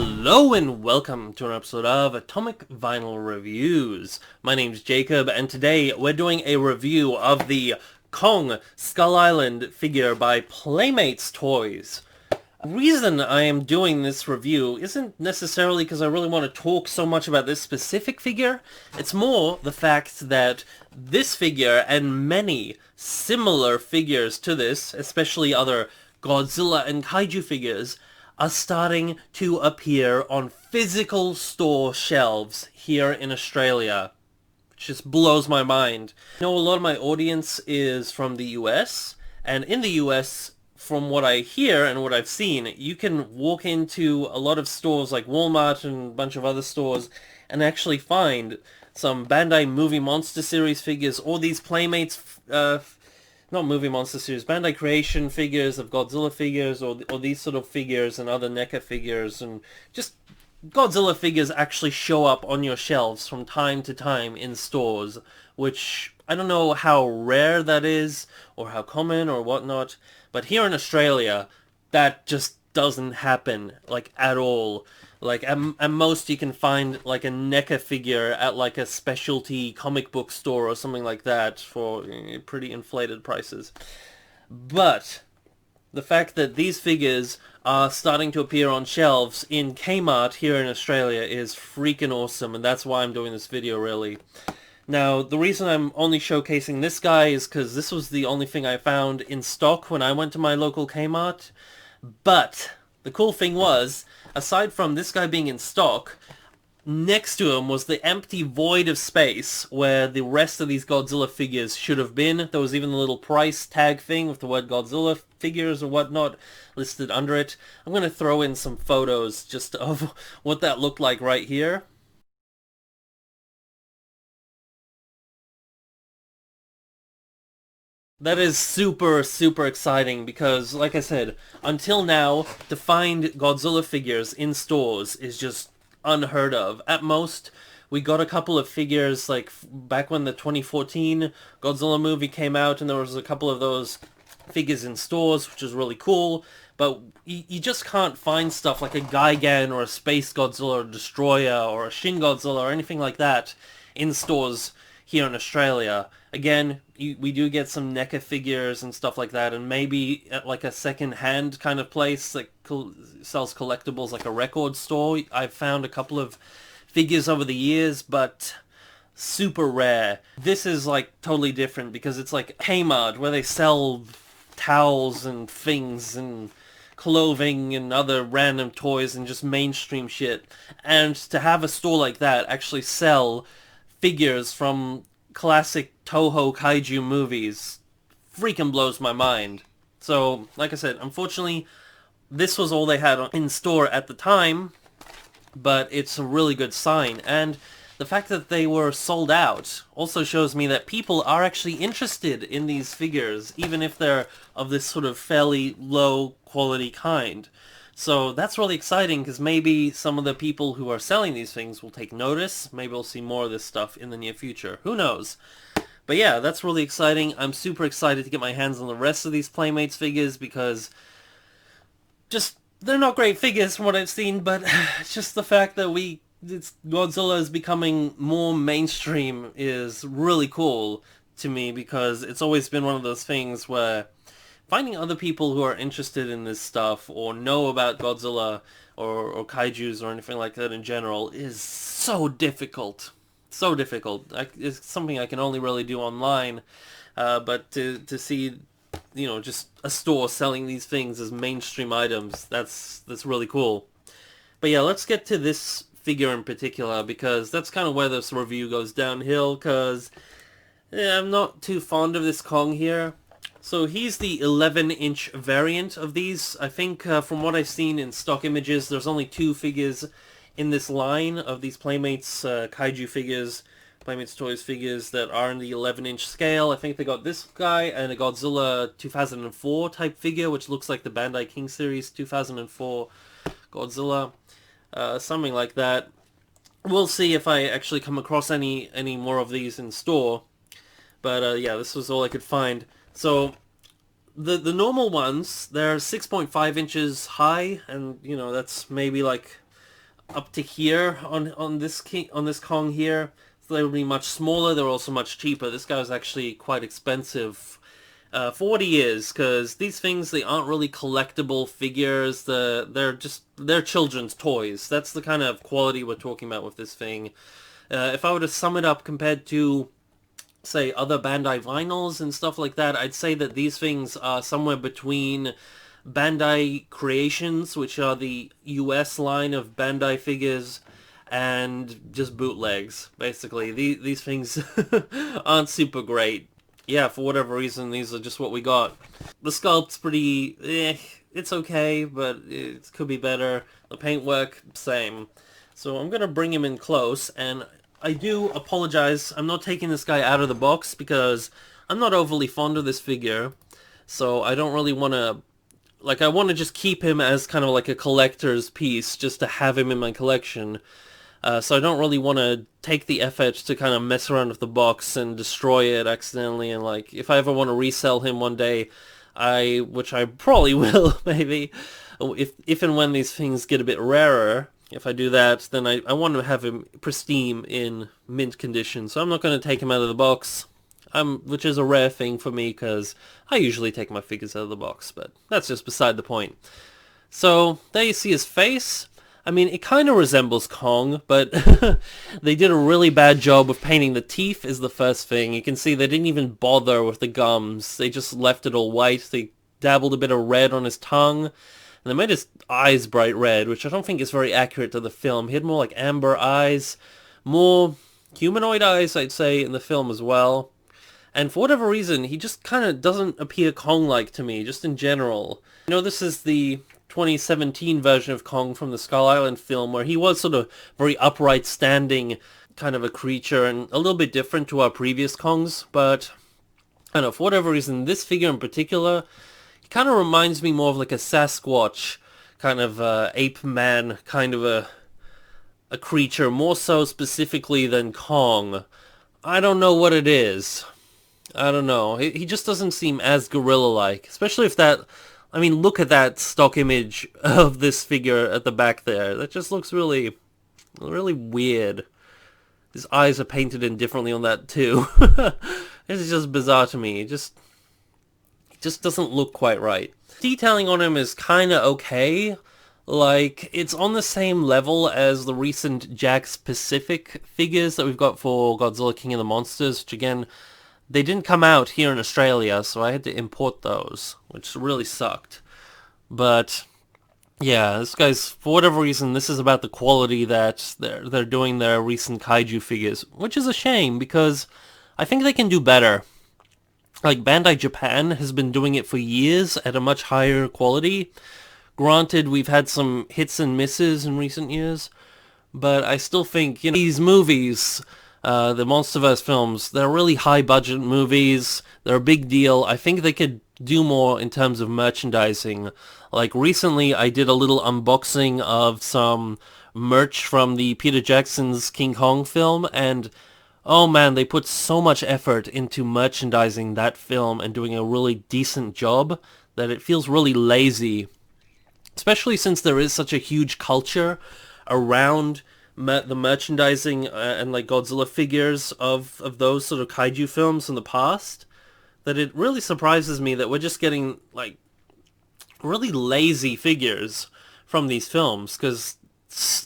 Hello and welcome to an episode of Atomic Vinyl Reviews. My name's Jacob and today we're doing a review of the Kong Skull Island figure by Playmates Toys. The reason I am doing this review isn't necessarily because I really want to talk so much about this specific figure. It's more the fact that this figure and many similar figures to this, especially other Godzilla and Kaiju figures, are starting to appear on physical store shelves here in Australia. Which just blows my mind. I know a lot of my audience is from the US, and in the US, from what I hear and what I've seen, you can walk into a lot of stores like Walmart and a bunch of other stores and actually find some Bandai Movie Monster Series figures or these Playmates not Movie Monster Series, Bandai Creation figures of Godzilla figures, or these sort of figures and other NECA figures, and just Godzilla figures actually show up on your shelves from time to time in stores, which I don't know how rare that is, or how common, or whatnot, but here in Australia, that just doesn't happen, like, at all. Like, at most you can find, like, a NECA figure at, like, a specialty comic book store or something like that for pretty inflated prices. But the fact that these figures are starting to appear on shelves in Kmart here in Australia is freaking awesome, and that's why I'm doing this video, really. Now, the reason I'm only showcasing this guy is because this was the only thing I found in stock when I went to my local Kmart. But the cool thing was, aside from this guy being in stock, next to him was the empty void of space where the rest of these Godzilla figures should have been. There was even a little price tag thing with the word Godzilla figures or whatnot listed under it. I'm going to throw in some photos just of what that looked like right here. That is super, super exciting because, like I said, until now, to find Godzilla figures in stores is just unheard of. At most, we got a couple of figures, like, back when the 2014 Godzilla movie came out, and there was a couple of those figures in stores, which is really cool, but you just can't find stuff like a Gigan or a Space Godzilla or Destroyer or a Shin Godzilla or anything like that in stores here in Australia. Again, we do get some NECA figures and stuff like that, and maybe at like a second-hand kind of place that sells collectibles, like a record store. I've found a couple of figures over the years, but super rare. This is like totally different because it's like Kmart, where they sell towels and things and clothing and other random toys and just mainstream shit. And to have a store like that actually sell figures from classic Toho Kaiju movies freaking blows my mind. So, like I said, unfortunately, this was all they had in store at the time, but it's a really good sign. And the fact that they were sold out also shows me that people are actually interested in these figures, even if they're of this sort of fairly low quality kind. So that's really exciting because maybe some of the people who are selling these things will take notice. Maybe we'll see more of this stuff in the near future. Who knows? But yeah, that's really exciting. I'm super excited to get my hands on the rest of these Playmates figures because just they're not great figures from what I've seen, but it's just the fact that Godzilla is becoming more mainstream is really cool to me because it's always been one of those things where finding other people who are interested in this stuff or know about Godzilla or kaijus or anything like that in general is so difficult. So difficult. It's something I can only really do online, but to see, you know, just a store selling these things as mainstream items, that's really cool. But yeah, let's get to this figure in particular because that's kind of where this review goes downhill because I'm not too fond of this Kong here. So he's the 11-inch variant of these. I think from what I've seen in stock images, there's only two figures in this line of these Playmates Kaiju figures, Playmates Toys figures that are in the 11-inch scale. I think they got this guy and a Godzilla 2004 type figure, which looks like the Bandai King Series 2004 Godzilla. Something like that. We'll see if I actually come across any more of these in store. But yeah, this was all I could find. So the normal ones, they're 6.5 inches high, and you know that's maybe like up to here on this Kong here. So they would be much smaller. They're also much cheaper. This guy was actually quite expensive for what he is, because these things, they aren't really collectible figures. They're children's toys. That's the kind of quality we're talking about with this thing. If I were to sum it up compared to, say, other Bandai vinyls and stuff like that, I'd say that these things are somewhere between Bandai Creations, which are the US line of Bandai figures, and just bootlegs, basically. These things aren't super great. Yeah, for whatever reason, these are just what we got. The sculpt's pretty, it's okay, but it could be better. The paintwork, same. So I'm gonna bring him in close, and I do apologize. I'm not taking this guy out of the box because I'm not overly fond of this figure, so I don't really want to, like, I want to just keep him as kind of like a collector's piece, just to have him in my collection. So I don't really want to take the effort to kind of mess around with the box and destroy it accidentally, and like, if I ever want to resell him one day, which I probably will, maybe, if and when these things get a bit rarer, if I do that, then I want to have him pristine in mint condition, so I'm not going to take him out of the box, which is a rare thing for me, because I usually take my figures out of the box, but that's just beside the point. So, there you see his face. I mean, it kind of resembles Kong, but they did a really bad job of painting the teeth is the first thing. You can see they didn't even bother with the gums. They just left it all white. They dabbled a bit of red on his tongue. And they made his eyes bright red, which I don't think is very accurate to the film. He had more like amber eyes, more humanoid eyes, I'd say, in the film as well. And for whatever reason, he just kind of doesn't appear Kong-like to me, just in general. You know, this is the 2017 version of Kong from the Skull Island film, where he was sort of very upright standing kind of a creature, and a little bit different to our previous Kongs, but I don't know, for whatever reason, this figure in particular, he kind of reminds me more of like a Sasquatch, kind of ape man, kind of a creature, more so specifically than Kong. I don't know what it is. I don't know. He just doesn't seem as gorilla-like, especially if that... I mean, look at that stock image of this figure at the back there. That just looks really, really weird. His eyes are painted in differently on that too. It's just bizarre to me. It just doesn't look quite right. Detailing on him is kinda okay. Like, it's on the same level as the recent Jakks Pacific figures that we've got for Godzilla King of the Monsters, which again, they didn't come out here in Australia, so I had to import those, which really sucked. But yeah, this guy's, for whatever reason, this is about the quality that they're doing their recent kaiju figures, which is a shame because I think they can do better. Like, Bandai Japan has been doing it for years at a much higher quality. Granted, we've had some hits and misses in recent years, but I still think, you know, these movies, the MonsterVerse films, they're really high-budget movies. They're a big deal. I think they could do more in terms of merchandising. Like, recently I did a little unboxing of some merch from the Peter Jackson's King Kong film, and oh man, they put so much effort into merchandising that film and doing a really decent job that it feels really lazy. Especially since there is such a huge culture around the merchandising and like Godzilla figures of those sort of kaiju films in the past, that it really surprises me that we're just getting like really lazy figures from these films, because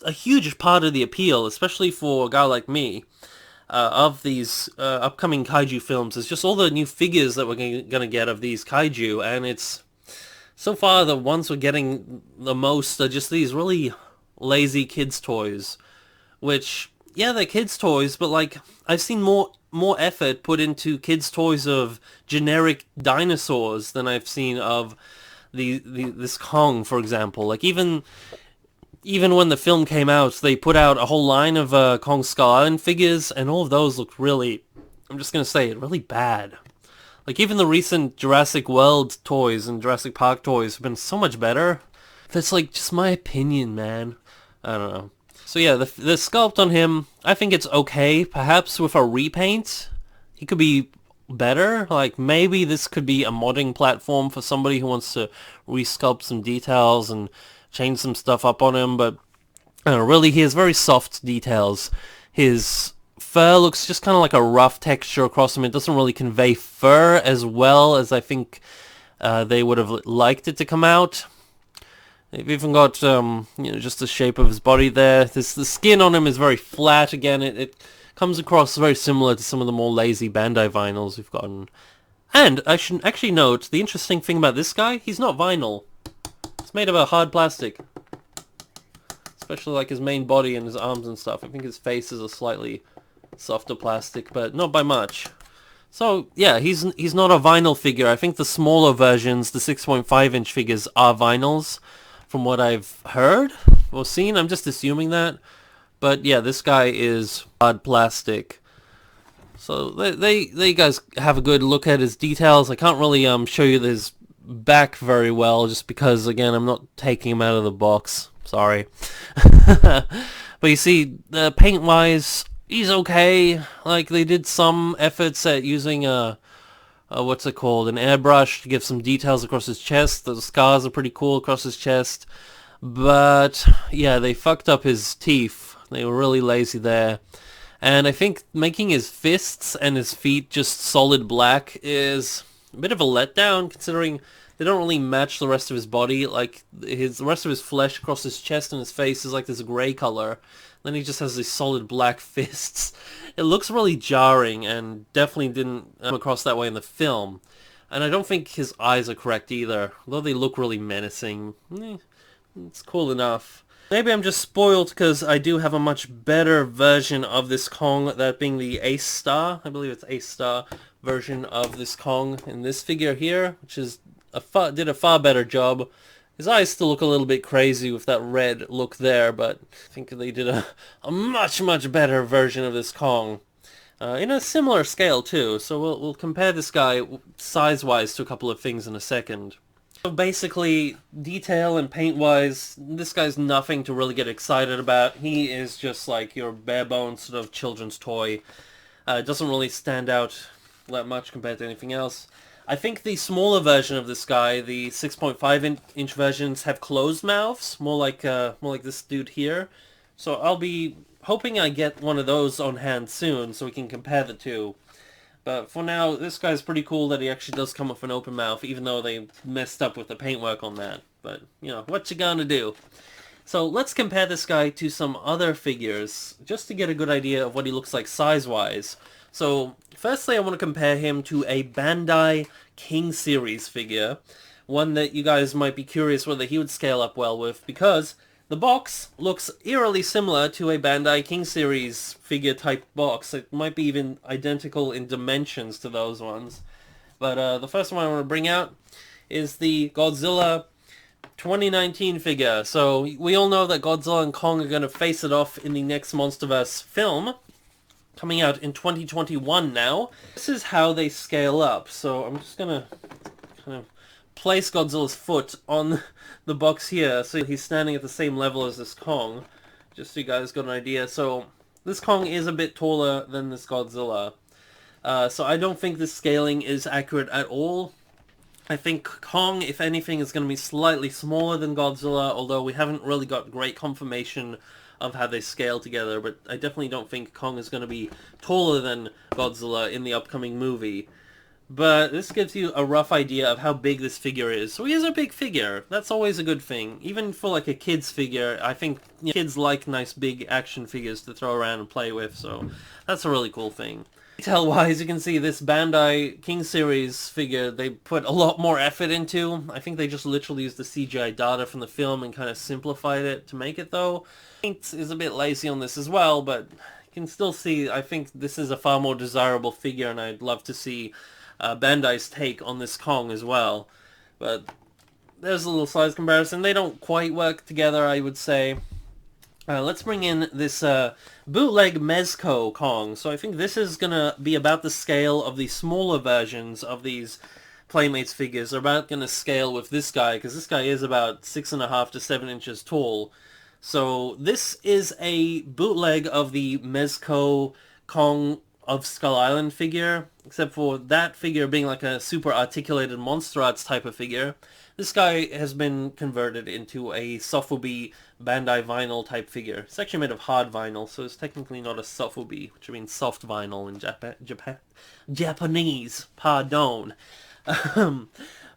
a huge part of the appeal, especially for a guy like me, of these upcoming kaiju films is just all the new figures that we're gonna get of these kaiju, and it's so far the ones we're getting the most are just these really lazy kids' toys, which, yeah, they're kids' toys, but like, I've seen more effort put into kids' toys of generic dinosaurs than I've seen of this Kong, for example. Like, even when the film came out, they put out a whole line of Kong Skull Island figures, and all of those looked really, I'm just gonna say it, really bad. Like, even the recent Jurassic World toys and Jurassic Park toys have been so much better. That's like just my opinion, man. I don't know. So yeah, the sculpt on him, I think it's okay. Perhaps with a repaint, he could be better. Like, maybe this could be a modding platform for somebody who wants to resculpt some details and change some stuff up on him, but Really, he has very soft details. His fur looks just kind of like a rough texture across him. It doesn't really convey fur as well as I think they would have liked it to come out. They've even got just the shape of his body there. The skin on him is very flat again. It comes across very similar to some of the more lazy Bandai vinyls we've gotten. And I should actually note, the interesting thing about this guy, he's not vinyl. It's made of a hard plastic. Especially like his main body and his arms and stuff. I think his face is a slightly softer plastic, but not by much. So yeah, he's not a vinyl figure. I think the smaller versions, the 6.5-inch figures, are vinyls, from what I've heard or seen. I'm just assuming that. But yeah, this guy is hard plastic. So they guys have a good look at his details. I can't really show you his back very well, just because again I'm not taking him out of the box. Sorry. But you see, paint wise, he's okay. Like, they did some efforts at using what's it called, an airbrush to give some details across his chest. The scars are pretty cool across his chest. But yeah, they fucked up his teeth. They were really lazy there. And I think making his fists and his feet just solid black is a bit of a letdown, considering they don't really match the rest of his body. Like, the rest of his flesh across his chest and his face is like this grey color. Then he just has these solid black fists. It looks really jarring and definitely didn't come across that way in the film. And I don't think his eyes are correct either. Although they look really menacing. It's cool enough. Maybe I'm just spoiled because I do have a much better version of this Kong, that being the Ace Star. I believe it's Ace Star version of this Kong in this figure here, which is did a far better job. His eyes still look a little bit crazy with that red look there, but I think they did a much, much better version of this Kong. In a similar scale too, so we'll compare this guy size-wise to a couple of things in a second. So basically, detail and paint-wise, this guy's nothing to really get excited about. He is just like your bare-bones sort of children's toy. Doesn't really stand out that much compared to anything else. I think the smaller version of this guy, the 6.5-inch versions, have closed mouths, more like this dude here. So I'll be hoping I get one of those on hand soon, so we can compare the two. But for now, this guy's pretty cool that he actually does come with an open mouth, even though they messed up with the paintwork on that. But, you know, what you gonna do? So let's compare this guy to some other figures, just to get a good idea of what he looks like size-wise. So, firstly, I want to compare him to a Bandai King Series figure, one that you guys might be curious whether he would scale up well with, because the box looks eerily similar to a Bandai King Series figure type box. It might be even identical in dimensions to those ones. But the first one I want to bring out is the Godzilla 2019 figure. So we all know that Godzilla and Kong are going to face it off in the next MonsterVerse film, coming out in 2021 now. This is how they scale up. So I'm just going to kind of place Godzilla's foot on the box here, so he's standing at the same level as this Kong, just so you guys got an idea. So this Kong is a bit taller than this Godzilla. So I don't think this scaling is accurate at all. I think Kong, if anything, is going to be slightly smaller than Godzilla, although we haven't really got great confirmation of how they scale together, but I definitely don't think Kong is going to be taller than Godzilla in the upcoming movie. But this gives you a rough idea of how big this figure is. So he is a big figure. That's always a good thing. Even for like a kid's figure, I think kids like nice big action figures to throw around and play with, so that's a really cool thing. Detail-wise, you can see this Bandai King Series figure, they put a lot more effort into. I think they just literally used the CGI data from the film and kind of simplified it to make it, though. Paint is a bit lazy on this as well, but you can still see, I think this is a far more desirable figure, and I'd love to see Bandai's take on this Kong as well. But there's a little size comparison. They don't quite work together, I would say. Let's bring in this bootleg Mezco Kong. So I think this is going to be about the scale of the smaller versions of these Playmates figures. They're about going to scale with this guy, because this guy is about 6.5 to 7 inches tall. So this is a bootleg of the Mezco Kong of Skull Island figure, except for that figure being like a super articulated Monster Arts type of figure. This guy has been converted into a Sofubi Bandai vinyl type figure. It's actually made of hard vinyl, so it's technically not a Sofubi, which means soft vinyl in Japanese. Pardon.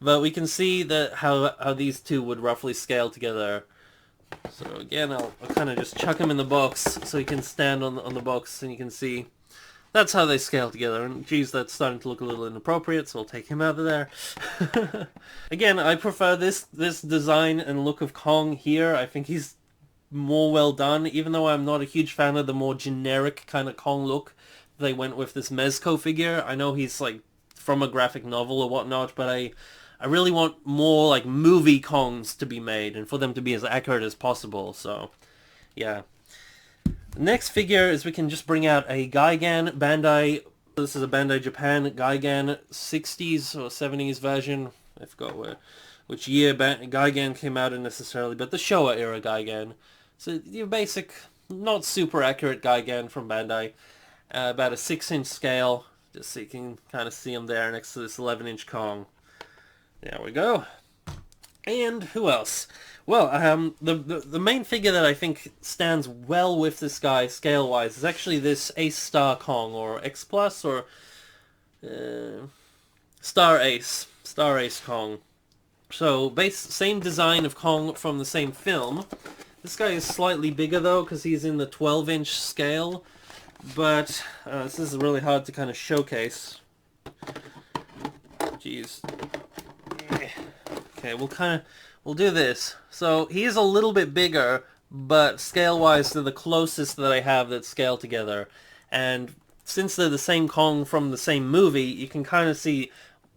But we can see that how these two would roughly scale together. So again, I'll kind of just chuck him in the box so he can stand on the box, and you can see that's how they scale together. And geez, that's starting to look a little inappropriate, so I'll take him out of there. Again, I prefer this design and look of Kong here. I think he's more well done, even though I'm not a huge fan of the more generic kind of Kong look they went with this Mezco figure. I know he's like from a graphic novel or whatnot, but I really want more like movie Kongs to be made and for them to be as accurate as possible. So yeah. Next figure is we can just bring out a Gigan Bandai. This is a Bandai Japan Gigan 60s or 70s version. I forgot which year Gigan came out in necessarily, but the Showa era Gigan. So your basic, not super accurate Gigan from Bandai. About a 6-inch scale, just so you can kind of see him there next to this 11-inch Kong. There we go. And who else? Well, the main figure that I think stands well with this guy scale-wise is actually this Ace Star Kong, or X Plus, or Star Ace Kong. So, same design of Kong from the same film. This guy is slightly bigger though, because he's in the 12-inch scale. But this is really hard to kind of showcase. Jeez. Okay, we'll do this. So he is a little bit bigger, but scale-wise they're the closest that I have that scale together. And since they're the same Kong from the same movie, you can kind of see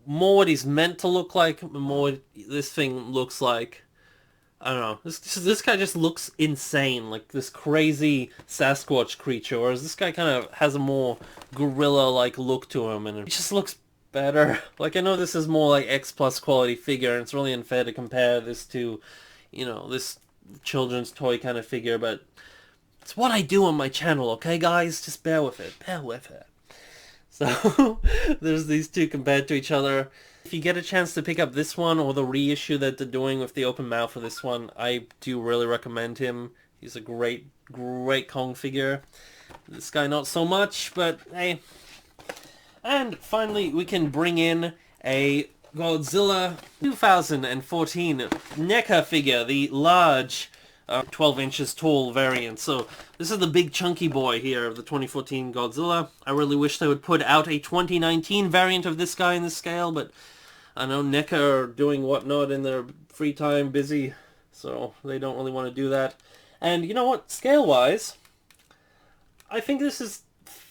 more what he's meant to look like, more what this thing looks like. I don't know. This guy just looks insane, like this crazy Sasquatch creature, whereas this guy kind of has a more gorilla-like look to him, and it just looks better. Like, I know this is more like X Plus quality figure, and it's really unfair to compare this to, you know, this children's toy kind of figure, but it's what I do on my channel, okay, guys? Just bear with it. Bear with it. So, there's these two compared to each other. If you get a chance to pick up this one or the reissue that they're doing with the open mouth for this one, I do really recommend him. He's a great Kong figure. This guy not so much, but hey. And finally, we can bring in a Godzilla 2014 NECA figure, the large 12 inches tall variant. So this is the big chunky boy here of the 2014 Godzilla. I really wish they would put out a 2019 variant of this guy in the scale, but I know NECA are doing whatnot in their free time, busy, so they don't really want to do that. And you know what? Scale-wise, I think this is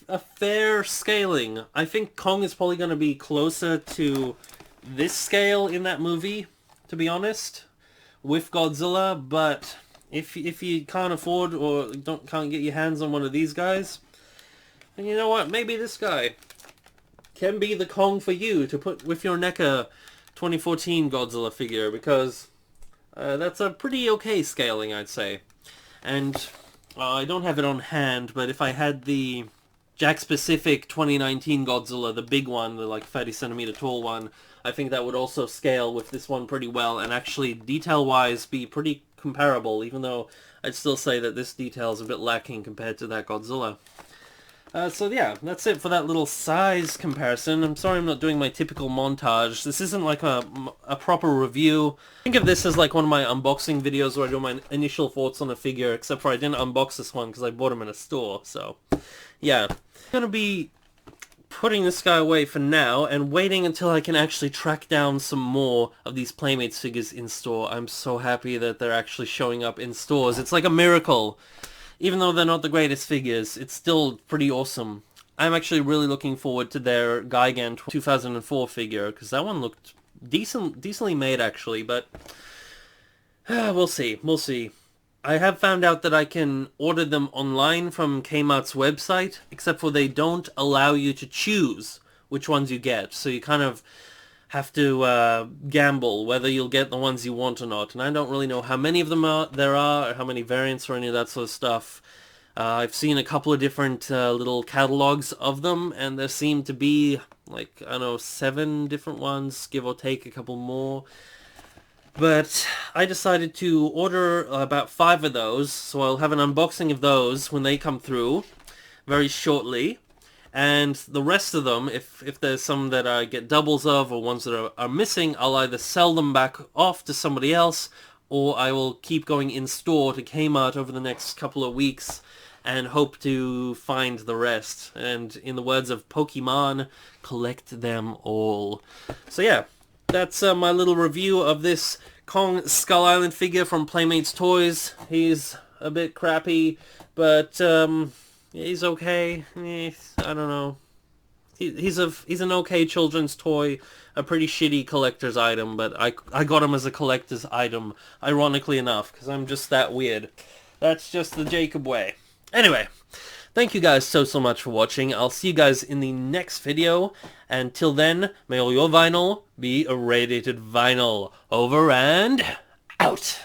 a fair scaling. I think Kong is probably going to be closer to this scale in that movie, to be honest, with Godzilla, but if you can't afford or can't get your hands on one of these guys, then you know what? Maybe this guy can be the Kong for you to put with your NECA 2014 Godzilla figure, because that's a pretty okay scaling, I'd say. And I don't have it on hand, but if I had the Jack-specific 2019 Godzilla, the big one, the like 30 centimeter tall one, I think that would also scale with this one pretty well, and actually detail-wise be pretty comparable, even though I'd still say that this detail is a bit lacking compared to that Godzilla. So yeah, that's it for that little size comparison. I'm sorry I'm not doing my typical montage. This isn't like a proper review. Think of this as like one of my unboxing videos where I do my initial thoughts on a figure, except for I didn't unbox this one because I bought them in a store, so yeah. I'm gonna be putting this guy away for now and waiting until I can actually track down some more of these Playmates figures in store. I'm so happy that they're actually showing up in stores. It's like a miracle. Even though they're not the greatest figures, it's still pretty awesome. I'm actually really looking forward to their Gigan 2004 figure, because that one looked decently made actually, but we'll see. I have found out that I can order them online from Kmart's website, except for they don't allow you to choose which ones you get, so you kind of have to gamble whether you'll get the ones you want or not, and I don't really know how many of them there are, or how many variants or any of that sort of stuff. I've seen a couple of different little catalogs of them, and there seem to be, like, I don't know, 7 different ones, give or take a couple more. But I decided to order about 5 of those, so I'll have an unboxing of those when they come through very shortly. And the rest of them, if there's some that I get doubles of or ones that are missing, I'll either sell them back off to somebody else, or I will keep going in store to Kmart over the next couple of weeks and hope to find the rest. And in the words of Pokemon, collect them all. So yeah, that's my little review of this Kong Skull Island figure from Playmates Toys. He's a bit crappy, but he's okay. I don't know. He's an okay children's toy, a pretty shitty collector's item, but I got him as a collector's item, ironically enough, because I'm just that weird. That's just the Jacob way. Anyway, thank you guys so much for watching. I'll see you guys in the next video. Until then, may all your vinyl be irradiated vinyl. Over and out.